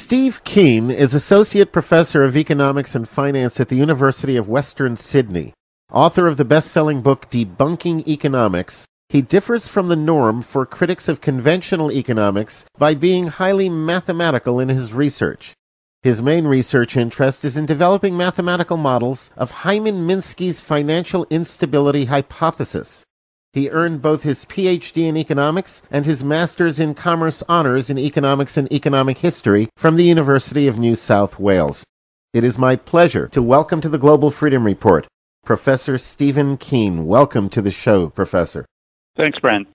Steve Keen is Associate Professor of Economics and Finance at the University of Western Sydney. Author of the best-selling book Debunking Economics, he differs from the norm for critics of conventional economics by being highly mathematical in his research. His main research interest is in developing mathematical models of Hyman Minsky's financial instability hypothesis. He earned both his Ph.D. in economics and his Master's in Commerce Honors in Economics and Economic History from the University of New South Wales. It is my pleasure to welcome to the Global Freedom Report Professor Stephen Keen. Welcome to the show, Professor. Thanks, Brent.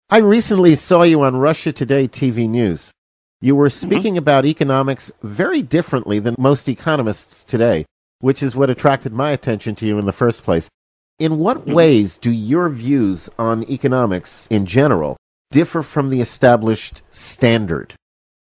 I recently saw you on Russia Today TV News. You were speaking about economics very differently than most economists today, which is what attracted my attention to you in the first place. In what ways do your views on economics in general differ from the established standard?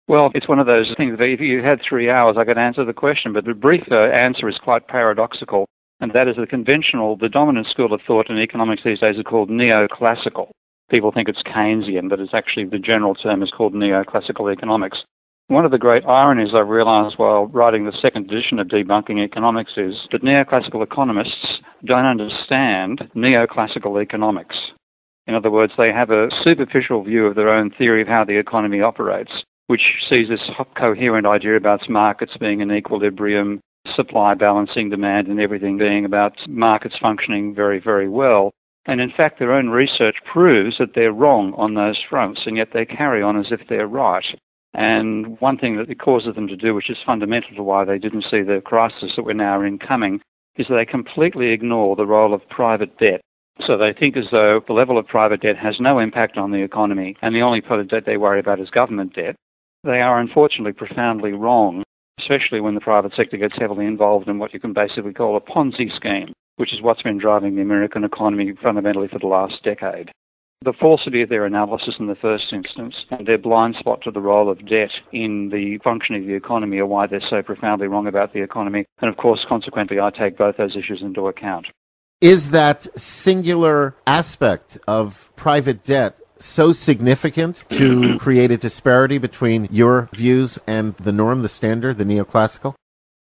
Well, it's one of those things that if you had 3 hours, I could answer the question, but the brief answer is quite paradoxical, and that is the dominant school of thought in economics these days is called neoclassical. People think it's Keynesian, but it's actually the general term is called neoclassical economics. One of the great ironies I've realized while writing the second edition of Debunking Economics is that neoclassical economists don't understand neoclassical economics. In other words, they have a superficial view of their own theory of how the economy operates, which sees this coherent idea about markets being in equilibrium, supply balancing demand and everything being about markets functioning very, very well. And in fact, their own research proves that they're wrong on those fronts, and yet they carry on as if they're right. And one thing that it causes them to do, which is fundamental to why they didn't see the crisis that we're now in coming, is they completely ignore the role of private debt. So they think as though the level of private debt has no impact on the economy, and the only part of debt they worry about is government debt. They are unfortunately profoundly wrong, especially when the private sector gets heavily involved in what you can basically call a Ponzi scheme, which is what's been driving the American economy fundamentally for the last decade. The falsity of their analysis in the first instance and their blind spot to the role of debt in the functioning of the economy are why they're so profoundly wrong about the economy. And of course, consequently, I take both those issues into account. Is that singular aspect of private debt so significant to create a disparity between your views and the norm, the standard, the neoclassical?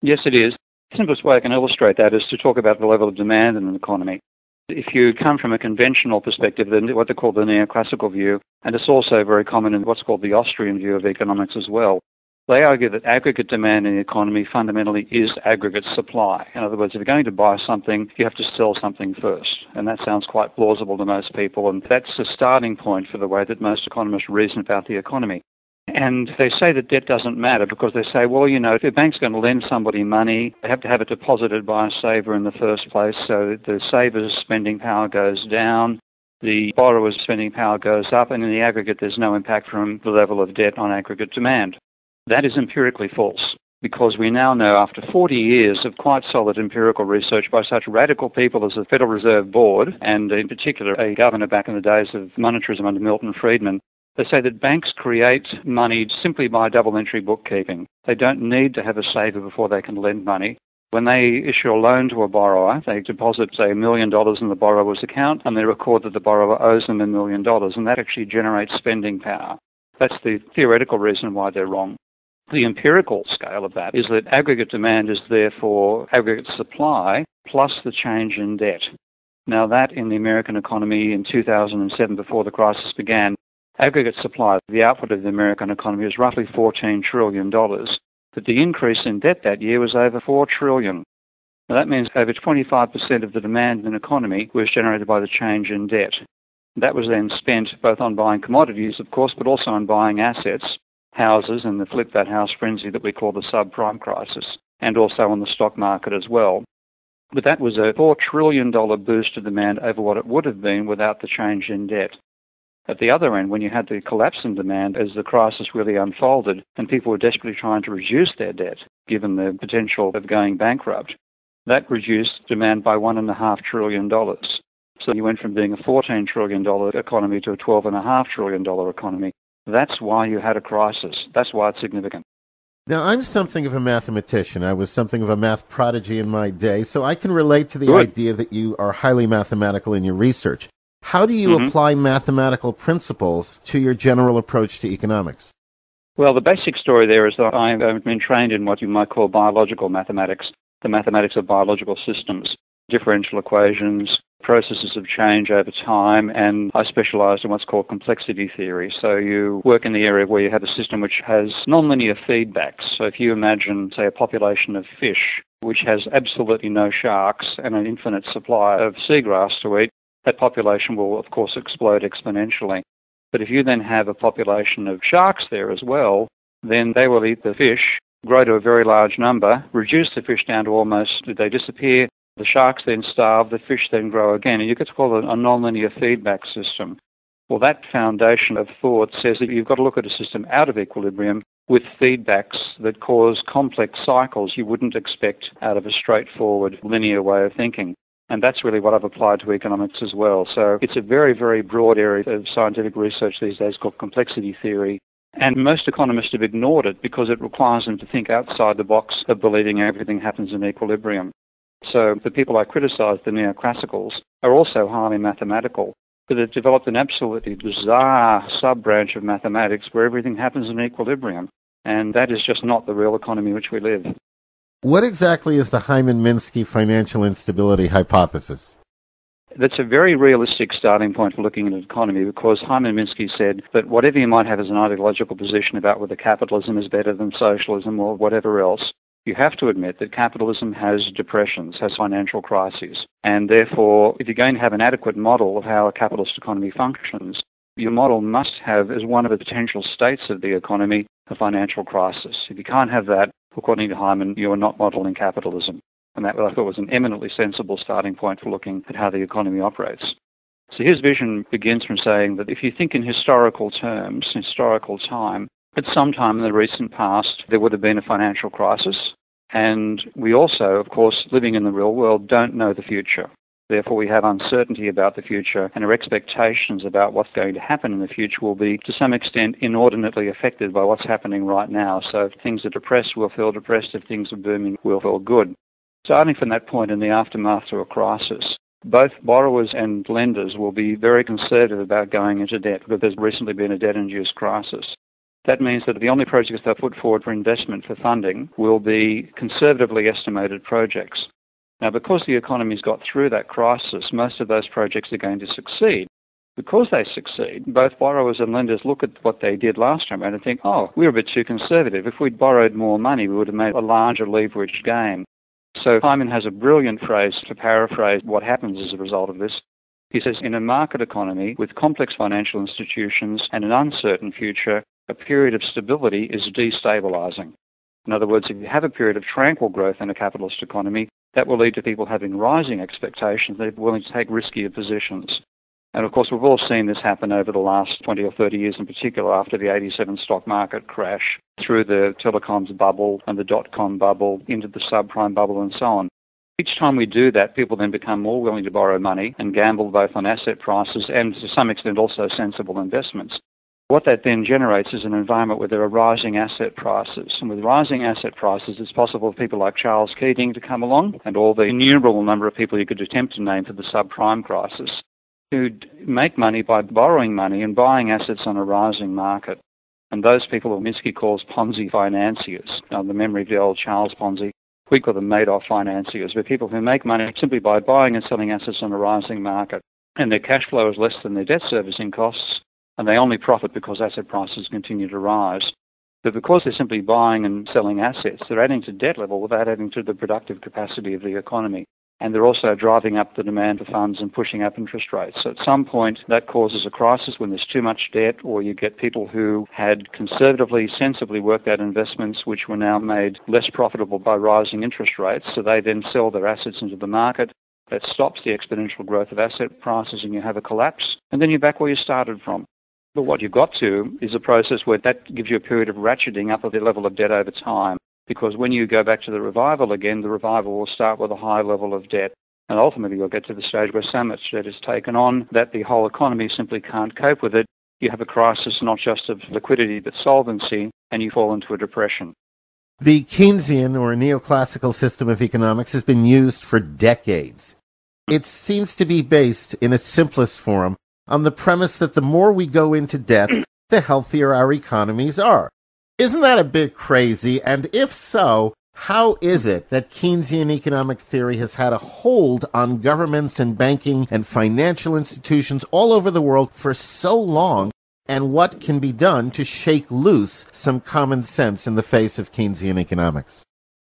Yes, it is. The simplest way I can illustrate that is to talk about the level of demand in an economy. If you come from a conventional perspective, then what they call the neoclassical view, and it's also very common in what's called the Austrian view of economics as well, they argue that aggregate demand in the economy fundamentally is aggregate supply. In other words, if you're going to buy something, you have to sell something first. And that sounds quite plausible to most people, and that's the starting point for the way that most economists reason about the economy. And they say that debt doesn't matter because they say, well, if a bank's going to lend somebody money, they have to have it deposited by a saver in the first place, so the saver's spending power goes down, the borrower's spending power goes up, and in the aggregate there's no impact from the level of debt on aggregate demand. That is empirically false, because we now know after 40 years of quite solid empirical research by such radical people as the Federal Reserve Board, and in particular a governor back in the days of monetarism under Milton Friedman, they say that banks create money simply by double-entry bookkeeping. They don't need to have a saver before they can lend money. When they issue a loan to a borrower, they deposit, say, $1 million in the borrower's account, and they record that the borrower owes them $1 million, and that actually generates spending power. That's the theoretical reason why they're wrong. The empirical scale of that is that aggregate demand is therefore aggregate supply plus the change in debt. Now that in the American economy in 2007, before the crisis began, aggregate supply, the output of the American economy, was roughly $14 trillion. But the increase in debt that year was over $4 trillion. Now that means over 25% of the demand in an economy was generated by the change in debt. That was then spent both on buying commodities, of course, but also on buying assets, houses, and the flip that house frenzy that we call the subprime crisis, and also on the stock market as well. But that was a $4 trillion boost to demand over what it would have been without the change in debt. At the other end, when you had the collapse in demand as the crisis really unfolded and people were desperately trying to reduce their debt, given the potential of going bankrupt, that reduced demand by $1.5 trillion. So you went from being a $14 trillion economy to a $12.5 trillion economy. That's why you had a crisis. That's why it's significant. Now, I'm something of a mathematician. I was something of a math prodigy in my day, so I can relate to the idea that you are highly mathematical in your research. How do you apply mathematical principles to your general approach to economics? Well, the basic story there is that I've been trained in what you might call biological mathematics, the mathematics of biological systems, differential equations, processes of change over time, and I specialized in what's called complexity theory. So you work in the area where you have a system which has nonlinear feedbacks. So if you imagine, say, a population of fish which has absolutely no sharks and an infinite supply of seagrass to eat, that population will, of course, explode exponentially. But if you then have a population of sharks there as well, then they will eat the fish, grow to a very large number, reduce the fish down to almost, they disappear, the sharks then starve, the fish then grow again, and you get to call it a nonlinear feedback system. Well, that foundation of thought says that you've got to look at a system out of equilibrium with feedbacks that cause complex cycles you wouldn't expect out of a straightforward linear way of thinking. And that's really what I've applied to economics as well. So it's a very, very broad area of scientific research these days called complexity theory. And most economists have ignored it because it requires them to think outside the box of believing everything happens in equilibrium. So the people I criticize, the neoclassicals, are also highly mathematical, but they've developed an absolutely bizarre sub-branch of mathematics where everything happens in equilibrium. And that is just not the real economy in which we live. What exactly is the Hyman-Minsky financial instability hypothesis? That's a very realistic starting point for looking at an economy because Hyman-Minsky said that whatever you might have as an ideological position about whether capitalism is better than socialism or whatever else, you have to admit that capitalism has depressions, has financial crises. And therefore, if you're going to have an adequate model of how a capitalist economy functions, your model must have, as one of the potential states of the economy, a financial crisis. If you can't have that, according to Hyman, you are not modeling capitalism. And that, I thought, was an eminently sensible starting point for looking at how the economy operates. So his vision begins from saying that if you think in historical terms, historical time, at some time in the recent past, there would have been a financial crisis. And we also, of course, living in the real world, don't know the future. Therefore, we have uncertainty about the future, and our expectations about what's going to happen in the future will be, to some extent, inordinately affected by what's happening right now. So if things are depressed, we'll feel depressed. If things are booming, we'll feel good. Starting from that point in the aftermath of a crisis, both borrowers and lenders will be very conservative about going into debt because there's recently been a debt-induced crisis. That means that the only projects they'll put forward for investment for funding will be conservatively estimated projects. Now, because the economy's got through that crisis, most of those projects are going to succeed. Because they succeed, both borrowers and lenders look at what they did last time and think, oh, we were a bit too conservative. If we'd borrowed more money, we would have made a larger leveraged gain. So Hyman has a brilliant phrase to paraphrase what happens as a result of this. He says, in a market economy with complex financial institutions and an uncertain future, a period of stability is destabilizing. In other words, if you have a period of tranquil growth in a capitalist economy, that will lead to people having rising expectations. They're willing to take riskier positions. And of course, we've all seen this happen over the last 20 or 30 years, in particular after the 87 stock market crash, through the telecoms bubble and the dot-com bubble, into the subprime bubble and so on. Each time we do that, people then become more willing to borrow money and gamble both on asset prices and to some extent also sensible investments. What that then generates is an environment where there are rising asset prices. And with rising asset prices, it's possible for people like Charles Keating to come along and all the innumerable number of people you could attempt to name for the subprime crisis who make money by borrowing money and buying assets on a rising market. And those people Minsky calls Ponzi financiers. Now, the memory of the old Charles Ponzi, we call them Madoff financiers. They're people who make money simply by buying and selling assets on a rising market. And their cash flow is less than their debt servicing costs, and they only profit because asset prices continue to rise. But because they're simply buying and selling assets, they're adding to debt level without adding to the productive capacity of the economy. And they're also driving up the demand for funds and pushing up interest rates. So at some point, that causes a crisis when there's too much debt, or you get people who had conservatively, sensibly worked out investments which were now made less profitable by rising interest rates. So they then sell their assets into the market. That stops the exponential growth of asset prices, and you have a collapse. And then you're back where you started from. But what you've got to is a process where that gives you a period of ratcheting up of the level of debt over time. Because when you go back to the revival again, the revival will start with a high level of debt. And ultimately you'll get to the stage where so much debt is taken on that the whole economy simply can't cope with it. You have a crisis not just of liquidity but solvency, and you fall into a depression. The Keynesian or neoclassical system of economics has been used for decades. It seems to be based, in its simplest form, on the premise that the more we go into debt, the healthier our economies are. Isn't that a bit crazy? And if so, how is it that Keynesian economic theory has had a hold on governments and banking and financial institutions all over the world for so long? And what can be done to shake loose some common sense in the face of Keynesian economics?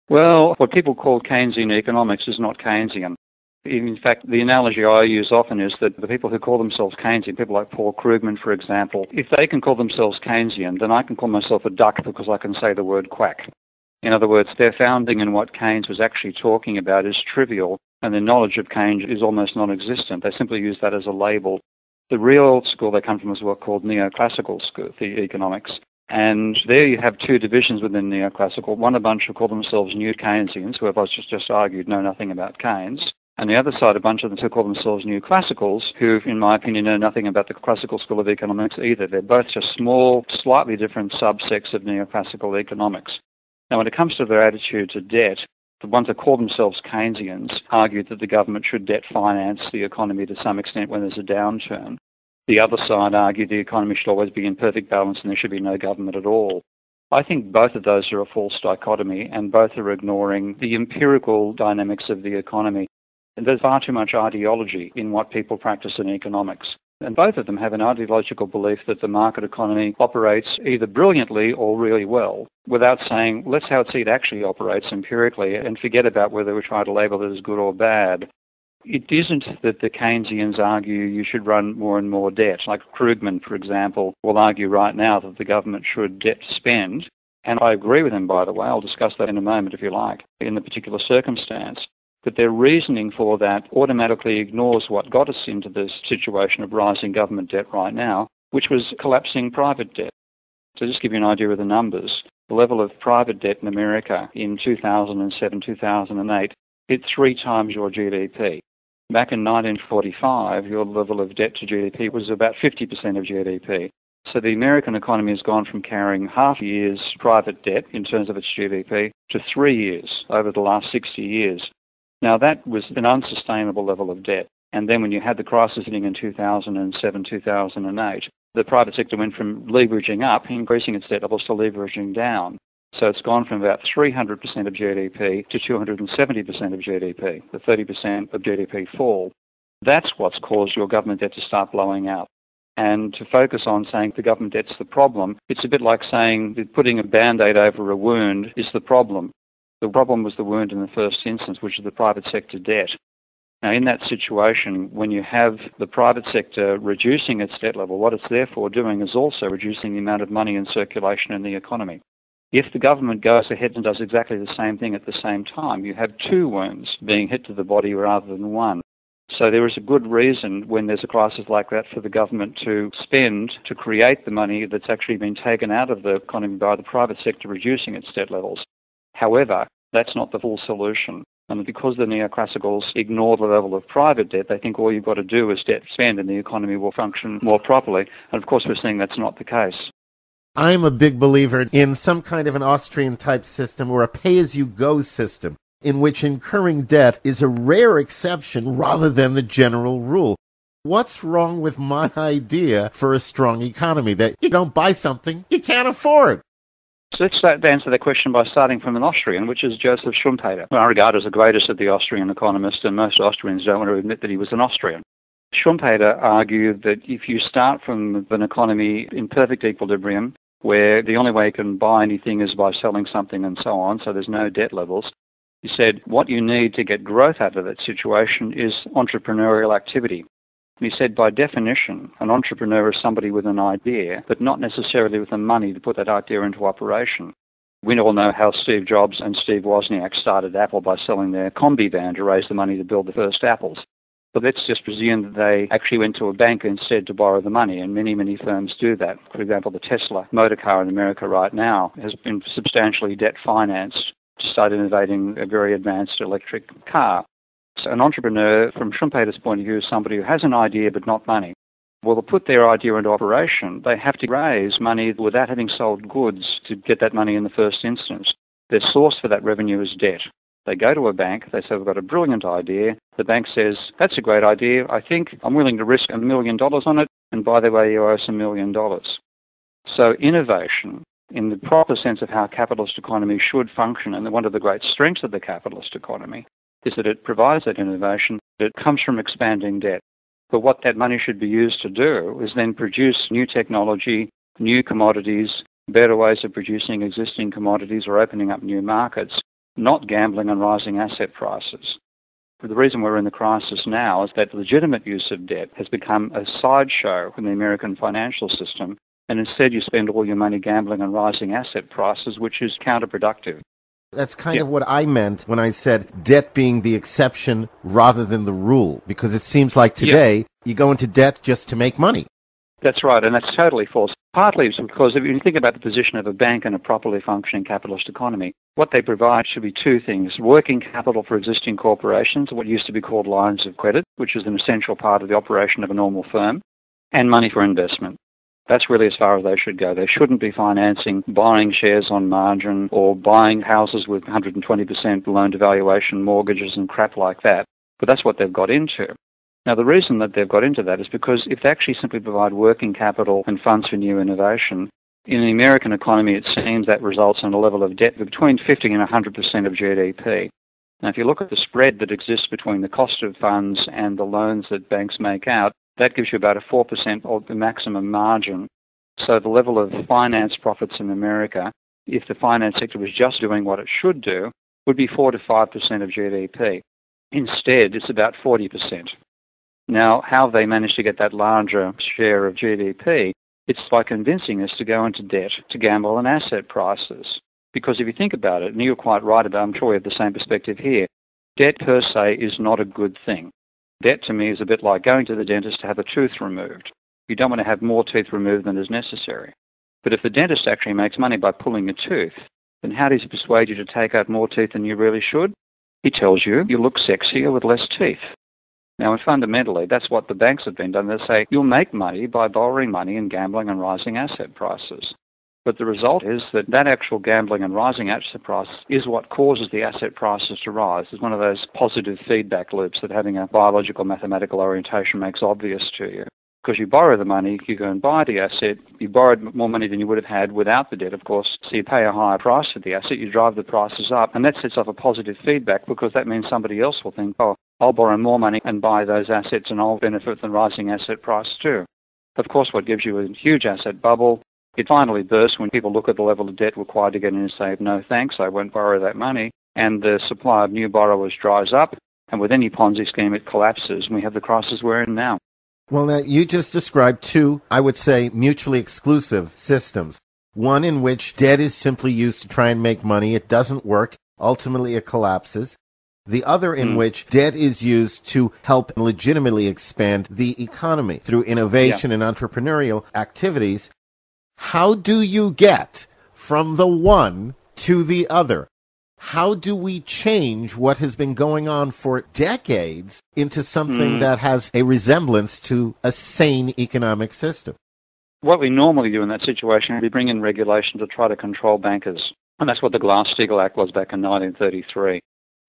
Well, what people call Keynesian economics is not Keynesian. In fact, the analogy I use often is that the people who call themselves Keynesian, people like Paul Krugman, for example, if they can call themselves Keynesian, then I can call myself a duck because I can say the word quack. In other words, their founding in what Keynes was actually talking about is trivial, and their knowledge of Keynes is almost non-existent. They simply use that as a label. The real school they come from is what's called neoclassical school, the economics. And there you have two divisions within neoclassical. One, a bunch who call themselves new Keynesians, who have just argued know nothing about Keynes. And the other side, a bunch of them who call themselves new classicals, who, in my opinion, know nothing about the classical school of economics either. They're both just small, slightly different subsects of neoclassical economics. Now, when it comes to their attitude to debt, the ones that call themselves Keynesians argued that the government should debt finance the economy to some extent when there's a downturn. The other side argued the economy should always be in perfect balance and there should be no government at all. I think both of those are a false dichotomy, and both are ignoring the empirical dynamics of the economy. And there's far too much ideology in what people practice in economics. And both of them have an ideological belief that the market economy operates either brilliantly or really well, without saying, let's how it actually operates empirically and forget about whether we try to label it as good or bad. It isn't that the Keynesians argue you should run more and more debt. Like Krugman, for example, will argue right now that the government should debt spend. And I agree with him, by the way. I'll discuss that in a moment if you like, in the particular circumstance. But their reasoning for that automatically ignores what got us into this situation of rising government debt right now, which was collapsing private debt. To just give you an idea of the numbers, the level of private debt in America in 2007-2008 hit 3 times your GDP. Back in 1945, your level of debt to GDP was about 50% of GDP. So the American economy has gone from carrying half a year's private debt in terms of its GDP to 3 years over the last 60 years. Now, that was an unsustainable level of debt. And then when you had the crisis hitting in 2007-2008, the private sector went from leveraging up, increasing its debt levels, to leveraging down. So it's gone from about 300% of GDP to 270% of GDP, the 30% of GDP fall. That's what's caused your government debt to start blowing out. And to focus on saying the government debt's the problem, it's a bit like saying that putting a Band-Aid over a wound is the problem. The problem was the wound in the first instance, which is the private sector debt. Now, in that situation, when you have the private sector reducing its debt level, what it's therefore doing is also reducing the amount of money in circulation in the economy. If the government goes ahead and does exactly the same thing at the same time, you have 2 wounds being hit to the body rather than 1. So there is a good reason when there's a crisis like that for the government to spend to create the money that's actually been taken out of the economy by the private sector reducing its debt levels. However, that's not the full solution. And because the neoclassicals ignore the level of private debt, they think all you've got to do is debt spend and the economy will function more properly. And of course, we're seeing that's not the case. I'm a big believer in some kind of an Austrian-type system or a pay-as-you-go system in which incurring debt is a rare exception rather than the general rule. What's wrong with my idea for a strong economy? That you don't buy something you can't afford. So let's answer that question by starting from an Austrian, which is Joseph Schumpeter, who I regard as the greatest of the Austrian economists, and most Austrians don't want to admit that he was an Austrian. Schumpeter argued that if you start from an economy in perfect equilibrium, where the only way you can buy anything is by selling something and so on, so there's no debt levels, he said what you need to get growth out of that situation is entrepreneurial activity. And he said, by definition, an entrepreneur is somebody with an idea, but not necessarily with the money to put that idea into operation. We all know how Steve Jobs and Steve Wozniak started Apple by selling their Combi van to raise the money to build the first Apples. But let's just presume that they actually went to a bank instead to borrow the money, and many, many firms do that. For example, the Tesla motor car in America right now has been substantially debt financed to start innovating a very advanced electric car. So an entrepreneur, from Schumpeter's point of view, is somebody who has an idea but not money. Well, to put their idea into operation, they have to raise money without having sold goods to get that money in the first instance. Their source for that revenue is debt. They go to a bank, they say, we've got a brilliant idea. The bank says, that's a great idea. I think I'm willing to risk $1 million on it. And by the way, you owe us $1 million. So innovation in the proper sense of how a capitalist economy should function. And one of the great strengths of the capitalist economy is that it provides that innovation. It comes from expanding debt. But what that money should be used to do is then produce new technology, new commodities, better ways of producing existing commodities or opening up new markets, not gambling on rising asset prices. But the reason we're in the crisis now is that legitimate use of debt has become a sideshow in the American financial system, and instead you spend all your money gambling on rising asset prices, which is counterproductive. That's kind of what I meant when I said debt being the exception rather than the rule, because it seems like today you go into debt just to make money. That's right, and that's totally false. Partly it's because if you think about the position of a bank in a properly functioning capitalist economy, what they provide should be two things: working capital for existing corporations, what used to be called lines of credit, which is an essential part of the operation of a normal firm, and money for investment. That's really as far as they should go. They shouldn't be financing buying shares on margin or buying houses with 120% loan-to-valuation mortgages and crap like that. But that's what they've got into. Now, the reason that they've got into that is because if they actually simply provide working capital and funds for new innovation, in the American economy it seems that results in a level of debt between 50 and 100% of GDP. Now, if you look at the spread that exists between the cost of funds and the loans that banks make out, that gives you about a 4% of the maximum margin. So the level of finance profits in America, if the finance sector was just doing what it should do, would be 4 to 5% of GDP. Instead, it's about 40%. Now, how have they managed to get that larger share of GDP? It's by convincing us to go into debt to gamble on asset prices. Because if you think about it, and you're quite right about it, I'm sure we have the same perspective here, debt per se is not a good thing. Debt to me is a bit like going to the dentist to have a tooth removed. You don't want to have more teeth removed than is necessary. But if the dentist actually makes money by pulling a tooth, then how does he persuade you to take out more teeth than you really should? He tells you you look sexier with less teeth. Now, fundamentally, that's what the banks have been done. They say you'll make money by borrowing money and gambling on rising asset prices. But the result is that that actual gambling and rising asset prices is what causes the asset prices to rise. It's one of those positive feedback loops that having a biological mathematical orientation makes obvious to you. Because you borrow the money, you go and buy the asset, you borrowed more money than you would have had without the debt, of course, so you pay a higher price for the asset, you drive the prices up, and that sets off a positive feedback because that means somebody else will think, oh, I'll borrow more money and buy those assets and I'll benefit from the rising asset price too. Of course, what gives you a huge asset bubble, it finally bursts when people look at the level of debt required to get in and say, no thanks, I won't borrow that money, and the supply of new borrowers dries up, and with any Ponzi scheme it collapses, and we have the crisis we're in now. Well, now, you just described two, I would say, mutually exclusive systems. One in which debt is simply used to try and make money. It doesn't work. Ultimately, it collapses. The other in which debt is used to help legitimately expand the economy through innovation and entrepreneurial activities. How do you get from the one to the other? How do we change what has been going on for decades into something that has a resemblance to a sane economic system? What we normally do in that situation is we bring in regulation to try to control bankers. And that's what the Glass-Steagall Act was back in 1933.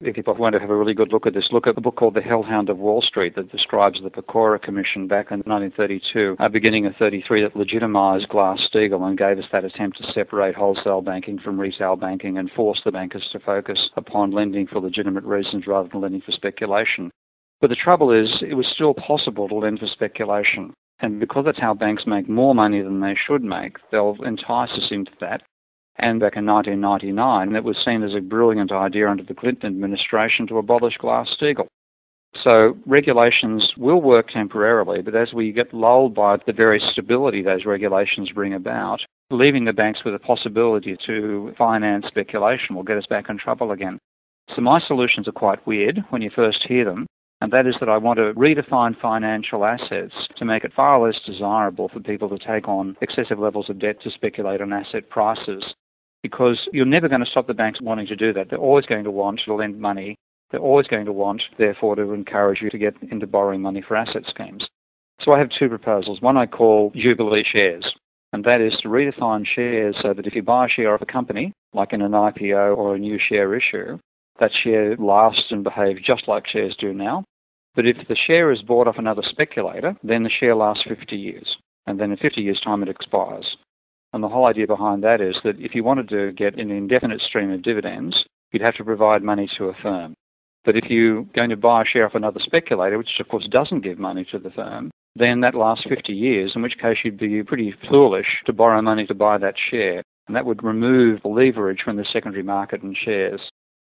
If people want to have a really good look at this, look at the book called The Hellhound of Wall Street that describes the Pecora Commission back in 1932, beginning of 33, that legitimized Glass-Steagall and gave us that attempt to separate wholesale banking from retail banking and force the bankers to focus upon lending for legitimate reasons rather than lending for speculation. But the trouble is, it was still possible to lend for speculation. And because that's how banks make more money than they should make, they'll entice us into that. And back in 1999, it was seen as a brilliant idea under the Clinton administration to abolish Glass-Steagall. So regulations will work temporarily, but as we get lulled by the very stability those regulations bring about, leaving the banks with a possibility to finance speculation will get us back in trouble again. So my solutions are quite weird when you first hear them, and that is that I want to redefine financial assets to make it far less desirable for people to take on excessive levels of debt to speculate on asset prices. Because you're never going to stop the banks wanting to do that. They're always going to want to lend money. They're always going to want, therefore, to encourage you to get into borrowing money for asset schemes. So I have two proposals. One I call Jubilee shares, and that is to redefine shares so that if you buy a share of a company, like in an IPO or a new share issue, that share lasts and behaves just like shares do now. But if the share is bought off another speculator, then the share lasts 50 years. And then in 50 years' time, it expires. And the whole idea behind that is that if you wanted to get an indefinite stream of dividends, you'd have to provide money to a firm. But if you're going to buy a share off another speculator, which of course doesn't give money to the firm, then that lasts 50 years, in which case you'd be pretty foolish to borrow money to buy that share. And that would remove the leverage from the secondary market and shares.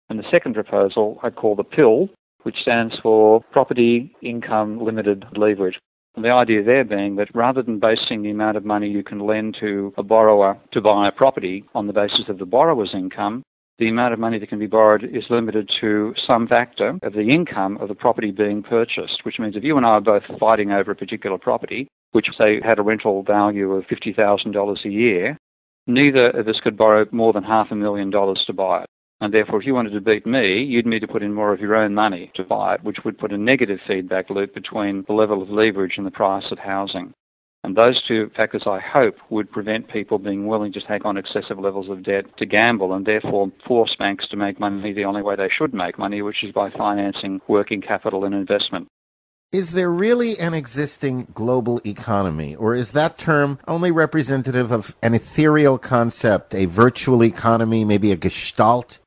And the second proposal I call the PIL, which stands for Property Income Limited Leverage. And the idea there being that rather than basing the amount of money you can lend to a borrower to buy a property on the basis of the borrower's income, the amount of money that can be borrowed is limited to some factor of the income of the property being purchased, which means if you and I are both fighting over a particular property, which say had a rental value of $50,000 a year, neither of us could borrow more than $500,000 to buy it. And therefore, if you wanted to beat me, you'd need to put in more of your own money to buy it, which would put a negative feedback loop between the level of leverage and the price of housing. And those two factors, I hope, would prevent people being willing to take on excessive levels of debt to gamble and therefore force banks to make money the only way they should make money, which is by financing working capital and investment. Is there really an existing global economy, or is that term only representative of an ethereal concept, a virtual economy, maybe a gestalt?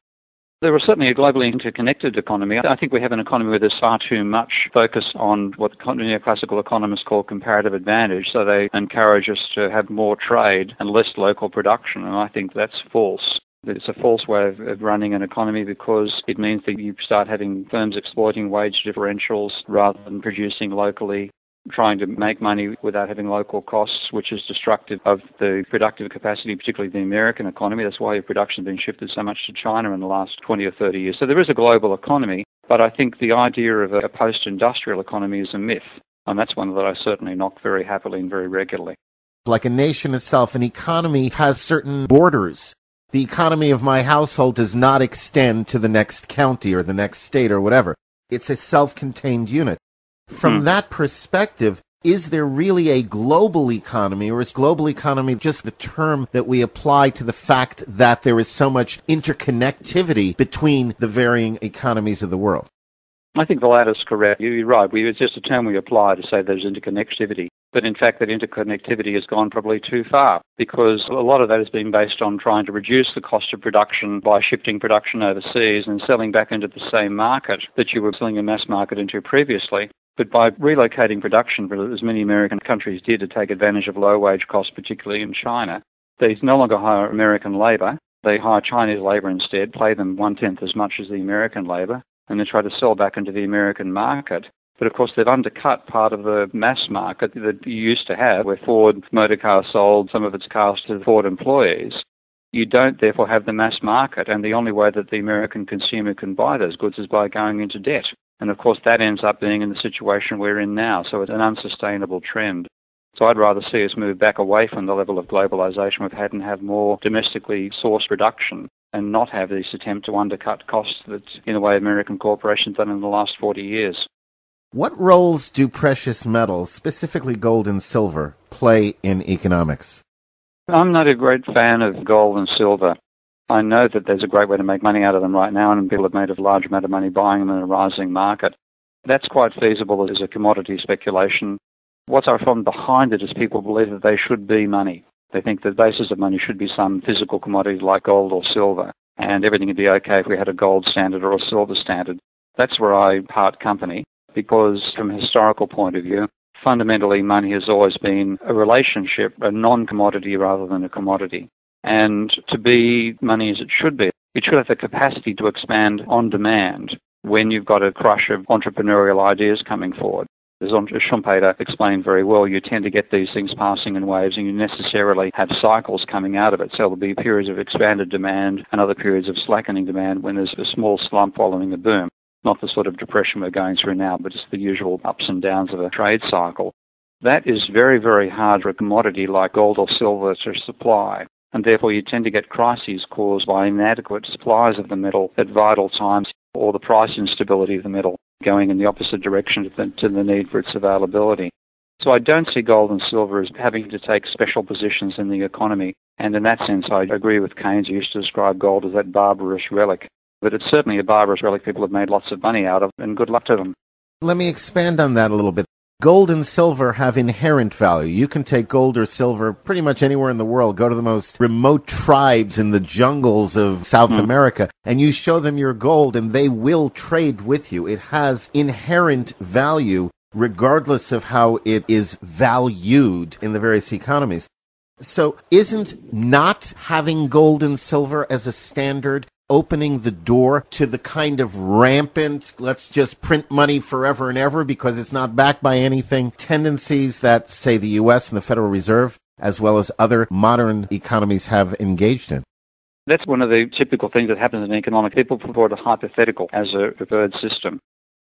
There is certainly a globally interconnected economy. I think we have an economy where there's far too much focus on what neoclassical economists call comparative advantage, so they encourage us to have more trade and less local production, and I think that's false. It's a false way of running an economy because it means that you start having firms exploiting wage differentials rather than producing locally, trying to make money without having local costs, which is destructive of the productive capacity, particularly the American economy. That's why your production has been shifted so much to China in the last 20 or 30 years. So there is a global economy, but I think the idea of a post-industrial economy is a myth, and that's one that I certainly knock very happily and very regularly. Like a nation itself, an economy has certain borders. The economy of my household does not extend to the next county or the next state or whatever. It's a self-contained unit. From that perspective, is there really a global economy, or is global economy just the term that we apply to the fact that there is so much interconnectivity between the varying economies of the world? I think the latter is correct. You're right. It's just a term we apply to say there's interconnectivity. But in fact, that interconnectivity has gone probably too far because a lot of that has been based on trying to reduce the cost of production by shifting production overseas and selling back into the same market that you were selling a mass market into previously. But by relocating production, as many American countries did to take advantage of low wage costs, particularly in China, they no longer hire American labour. They hire Chinese labour instead, pay them 1/10 as much as the American labour, and they try to sell back into the American market. But of course, they've undercut part of the mass market that you used to have, where Ford Motor Car sold some of its cars to Ford employees. You don't, therefore, have the mass market, and the only way that the American consumer can buy those goods is by going into debt. And of course, that ends up being in the situation we're in now, so it's an unsustainable trend. So I'd rather see us move back away from the level of globalization we've had and have more domestically sourced production and not have this attempt to undercut costs that, in a way, American corporations done in the last 40 years. What roles do precious metals, specifically gold and silver, play in economics? I'm not a great fan of gold and silver. I know that there's a great way to make money out of them right now, and people have made a large amount of money buying them in a rising market. That's quite feasible as a commodity speculation. What's our problem behind it is people believe that they should be money. They think the basis of money should be some physical commodity like gold or silver, and everything would be okay if we had a gold standard or a silver standard. That's where I part company, because from a historical point of view, fundamentally money has always been a relationship, a non-commodity rather than a commodity. And to be money as it should have the capacity to expand on demand when you've got a crush of entrepreneurial ideas coming forward. As Schumpeter explained very well, you tend to get these things passing in waves and you necessarily have cycles coming out of it. So there'll be periods of expanded demand and other periods of slackening demand when there's a small slump following a boom. Not the sort of depression we're going through now, but just the usual ups and downs of a trade cycle. That is very, very hard for a commodity like gold or silver to supply. And therefore you tend to get crises caused by inadequate supplies of the metal at vital times, or the price instability of the metal going in the opposite direction to the need for its availability. So I don't see gold and silver as having to take special positions in the economy. And in that sense, I agree with Keynes, who used to describe gold as that barbarous relic. But it's certainly a barbarous relic people have made lots of money out of, and good luck to them. Let me expand on that a little bit. gold and silver have inherent value. You can take gold or silver pretty much anywhere in the world, go to the most remote tribes in the jungles of South America, and you show them your gold, and they will trade with you. It has inherent value regardless of how it is valued in the various economies. So isn't not having gold and silver as a standard opening the door to the kind of rampant, let's just print money forever and ever because it's not backed by anything, tendencies that, say, the U.S. and the Federal Reserve, as well as other modern economies, have engaged in? That's one of the typical things that happens in economics. People put forward a hypothetical as a preferred system.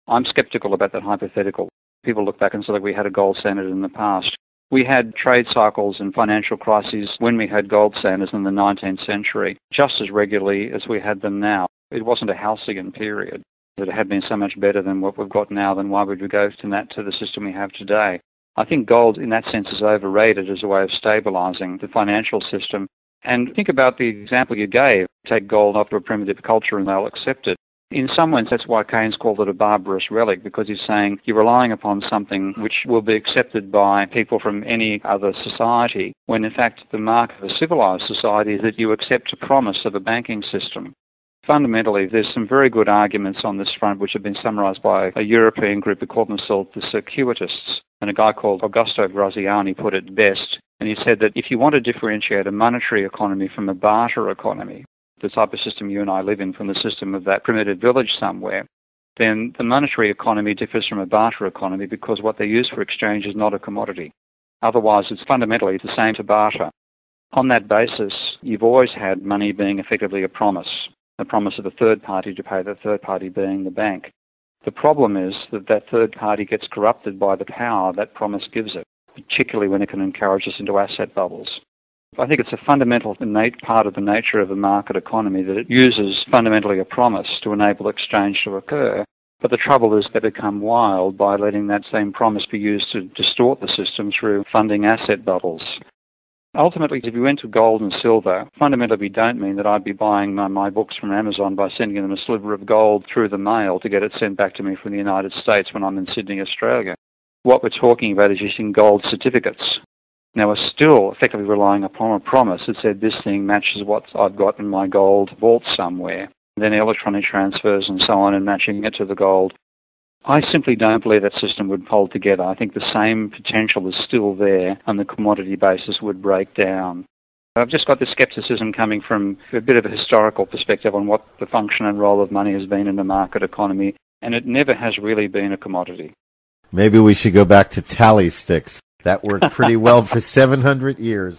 I'm skeptical about that hypothetical. People look back and say that we had a gold standard in the past. We had trade cycles and financial crises when we had gold standards in the 19th century, just as regularly as we had them now. It wasn't a halcyon period. It had been so much better than what we've got now, then why would we go to the system we have today? I think gold, in that sense, is overrated as a way of stabilizing the financial system. And think about the example you gave. Take gold after a primitive culture and they'll accept it. In some ways, that's why Keynes called it a barbarous relic, because he's saying you're relying upon something which will be accepted by people from any other society, when in fact the mark of a civilized society is that you accept a promise of a banking system. Fundamentally, there's some very good arguments on this front which have been summarized by a European group who called themselves the Circuitists, and a guy called Augusto Graziani put it best, and he said that if you want to differentiate a monetary economy from a barter economy, the type of system you and I live in from the system of that primitive village somewhere, then the monetary economy differs from a barter economy because what they use for exchange is not a commodity. Otherwise, it's fundamentally the same to barter. On that basis, you've always had money being effectively a promise of a third party to pay the third party being the bank. The problem is that that third party gets corrupted by the power that promise gives it, particularly when it can encourage us into asset bubbles. I think it's a fundamental innate part of the nature of the market economy that it uses fundamentally a promise to enable exchange to occur. But the trouble is they become wild by letting that same promise be used to distort the system through funding asset bubbles. Ultimately, if you went to gold and silver, fundamentally we don't mean that I'd be buying my books from Amazon by sending them a sliver of gold through the mail to get it sent back to me from the United States when I'm in Sydney, Australia. What we're talking about is using gold certificates. Now, we're still effectively relying upon a promise that said this thing matches what I've got in my gold vault somewhere, then electronic transfers and so on and matching it to the gold. I simply don't believe that system would hold together. I think the same potential is still there and the commodity basis would break down. I've just got the skepticism coming from a bit of a historical perspective on what the function and role of money has been in the market economy, and it never has really been a commodity. Maybe we should go back to tally sticks. That worked pretty well for 700 years.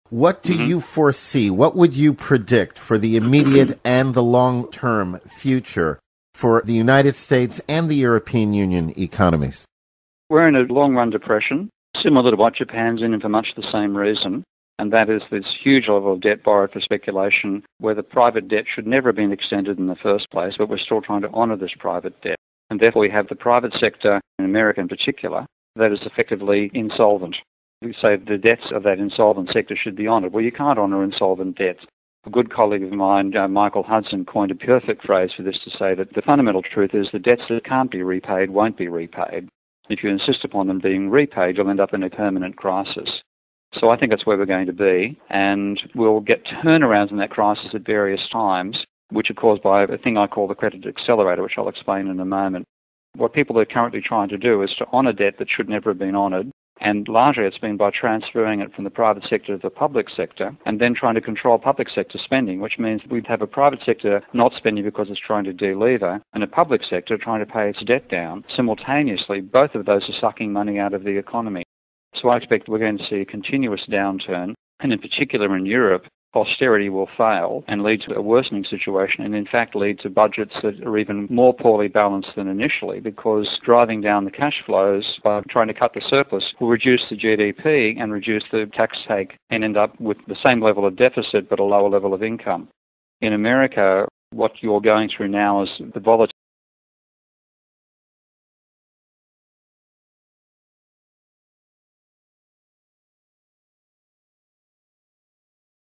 What do you foresee? What would you predict for the immediate and the long-term future for the United States and the European Union economies? We're in a long-run depression, similar to what Japan's in for much the same reason, and that is this huge level of debt borrowed for speculation, where the private debt should never have been extended in the first place, but we're still trying to honour this private debt. And therefore we have the private sector, in America in particular, that is effectively insolvent. We say the debts of that insolvent sector should be honoured. Well, you can't honour insolvent debts. A good colleague of mine, Michael Hudson, coined a perfect phrase for this to say that the fundamental truth is the debts that can't be repaid won't be repaid. If you insist upon them being repaid, you'll end up in a permanent crisis. So I think that's where we're going to be, and we'll get turnarounds in that crisis at various times, which are caused by a thing I call the credit accelerator, which I'll explain in a moment. What people are currently trying to do is to honour debt that should never have been honoured, and largely it's been by transferring it from the private sector to the public sector and then trying to control public sector spending, which means we'd have a private sector not spending because it's trying to de-lever and a public sector trying to pay its debt down. Simultaneously, both of those are sucking money out of the economy. So I expect we're going to see a continuous downturn, and in particular in Europe, austerity will fail and lead to a worsening situation and in fact lead to budgets that are even more poorly balanced than initially, because driving down the cash flows by trying to cut the surplus will reduce the GDP and reduce the tax take and end up with the same level of deficit but a lower level of income. In America, what you're going through now is the volatility